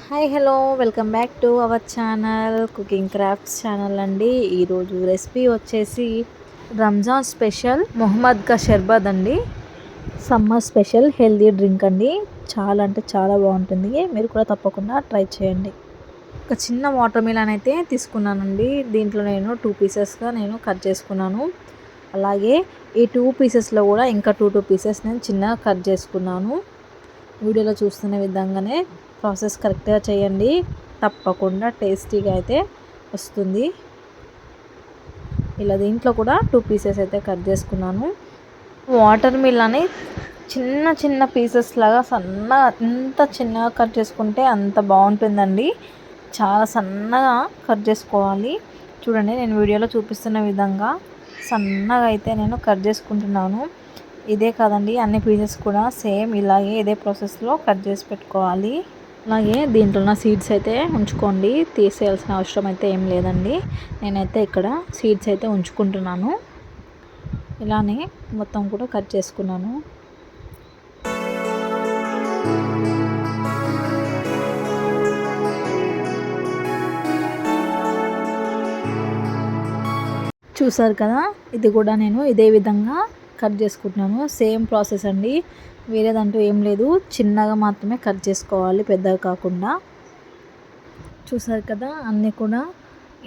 Hi hello welcome back to our channel cooking crafts channel అండి. ఈరోజు recipe వచ్చేసి Ramzan special Mohammed కా షర్బత్ అండి. సమ్మర్ స్పెషల్ హెల్దీ డ్రింక్ అండి. చాలా అంటే చాలా బాగుంటుంది. మీరు కూడా తప్పకుండా ట్రై చేయండి. ఒక చిన్న వాటర్ మిలన్ అయితే తీసుకున్నానండి. దీంట్లో నేను 2 పీసెస్గా నేను కట్ చేసుకున్నాను. అలాగే ఈ 2 పీసెస్లో కూడా ఇంకా 2 పీసెస్ నేను చిన్నగా కట్ చేసుకున్నాను. వీడియోలో చూస్తున్న విధంగానే ప్రాసెస్ కరెక్ట్గా చేయండి, తప్పకుండా టేస్టీగా అయితే వస్తుంది. ఇలా దీంట్లో కూడా 2 పీసెస్ అయితే కట్ చేసుకున్నాను. వాటర్ మిలన్ని చిన్న చిన్న పీసెస్ లాగా సన్నగా, ఎంత చిన్నగా కట్ చేసుకుంటే అంత బాగుంటుందండి. చాలా సన్నగా కట్ చేసుకోవాలి. చూడండి, నేను వీడియోలో చూపిస్తున్న విధంగా సన్నగా అయితే నేను కట్ చేసుకుంటున్నాను. ఇదే కాదండి, అన్ని పీసెస్ కూడా సేమ్ ఇలాగే ఇదే ప్రాసెస్లో కట్ చేసి పెట్టుకోవాలి. అలాగే దీంట్లో ఉన్న సీడ్స్ అయితే ఉంచుకోండి, తీసేయాల్సిన అవసరం అయితే ఏం లేదండి. నేనైతే ఇక్కడ సీడ్స్ అయితే ఉంచుకుంటున్నాను. ఇలానే మొత్తం కూడా కట్ చేసుకున్నాను. చూసారు కదా, ఇది కూడా నేను ఇదే విధంగా కట్ చేసుకుంటున్నాను. సేమ్ ప్రాసెస్ అండి, వేరేదంటూ ఏం లేదు. చిన్నగా మాత్రమే కట్ చేసుకోవాలి, పెద్దగా కాకుండా. చూసారు కదా, అన్నీ కూడా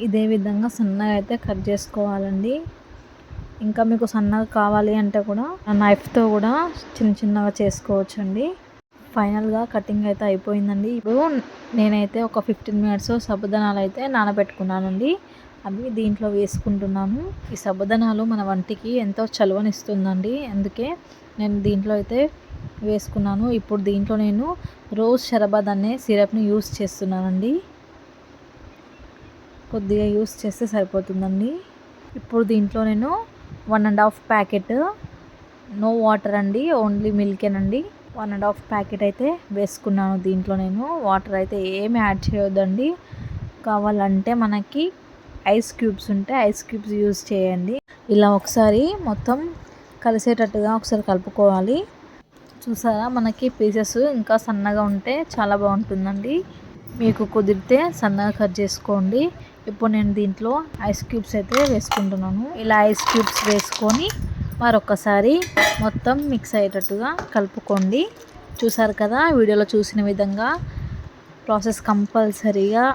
ఇదే విధంగా సన్నగా అయితే కట్ చేసుకోవాలండి. ఇంకా మీకు సన్నగా కావాలి అంటే కూడా నైఫ్తో కూడా చిన్న చిన్నగా చేసుకోవచ్చండి. ఫైనల్గా కటింగ్ అయితే అయిపోయిందండి. ఇప్పుడు నేనైతే ఒక 15 మినిట్స్ సబ్బుదనాలు అయితే నానబెట్టుకున్నానండి. అవి దీంట్లో వేసుకుంటున్నాను. ఈ సబ్బుదనాలు మన వంటికి ఎంతో చలువనిస్తుందండి, అందుకే నేను దీంట్లో అయితే వేసుకున్నాను. ఇప్పుడు దీంట్లో నేను రోజ్ షర్బత్ అనే సిరప్ని యూస్ చేస్తున్నానండి. కొద్దిగా యూస్ చేస్తే సరిపోతుందండి. ఇప్పుడు దీంట్లో నేను 1.5 ప్యాకెట్, నో వాటర్ అండి, ఓన్లీ మిల్కేనండి, 1.5 ప్యాకెట్ అయితే వేసుకున్నాను. దీంట్లో నేను వాటర్ అయితే ఏమి యాడ్ చేయొద్దండి. కావాలంటే మనకి ఐస్ క్యూబ్స్ ఉంటే ఐస్ క్యూబ్స్ యూస్ చేయండి. ఇలా ఒకసారి మొత్తం కలిసేటట్టుగా ఒకసారి కలుపుకోవాలి. చూసారా, మనకి పీసెస్ ఇంకా సన్నగా ఉంటే చాలా బాగుంటుందండి. మీకు కుదిరితే సన్నగా కట్ చేసుకోండి. ఇప్పుడు నేను దీంట్లో ఐస్ క్యూబ్స్ అయితే వేసుకుంటున్నాను. ఇలా ఐస్ క్యూబ్స్ వేసుకొని మరొకసారి మొత్తం మిక్స్ అయ్యేటట్టుగా కలుపుకోండి. చూసారు కదా, వీడియోలో చూసిన విధంగా ప్రాసెస్ కంపల్సరీగా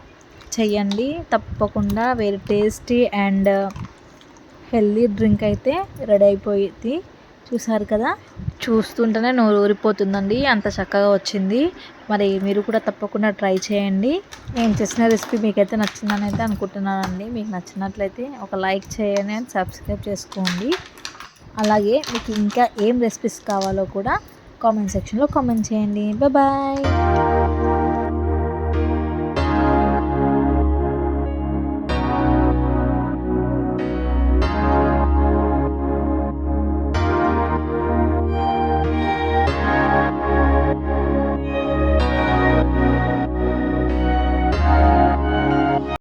చెయ్యండి. తప్పకుండా very tasty and healthy drink అయితే రెడీ అయిపోయింది. చూసారు కదా, చూస్తుంటేనే నోరు ఊరిపోతుందండి, అంత చక్కగా వచ్చింది. మరి మీరు కూడా తప్పకుండా ట్రై చేయండి. నేను చేసిన రెసిపీ మీకైతే నచ్చిందని అయితే అనుకుంటున్నానండి. మీకు నచ్చినట్లయితే ఒక లైక్ చేయండి అండ్ సబ్స్క్రైబ్ చేసుకోండి. అలాగే మీకు ఇంకా ఏం రెసిపీస్ కావాలో కూడా కామెంట్ సెక్షన్లో కామెంట్ చేయండి. బాయ్.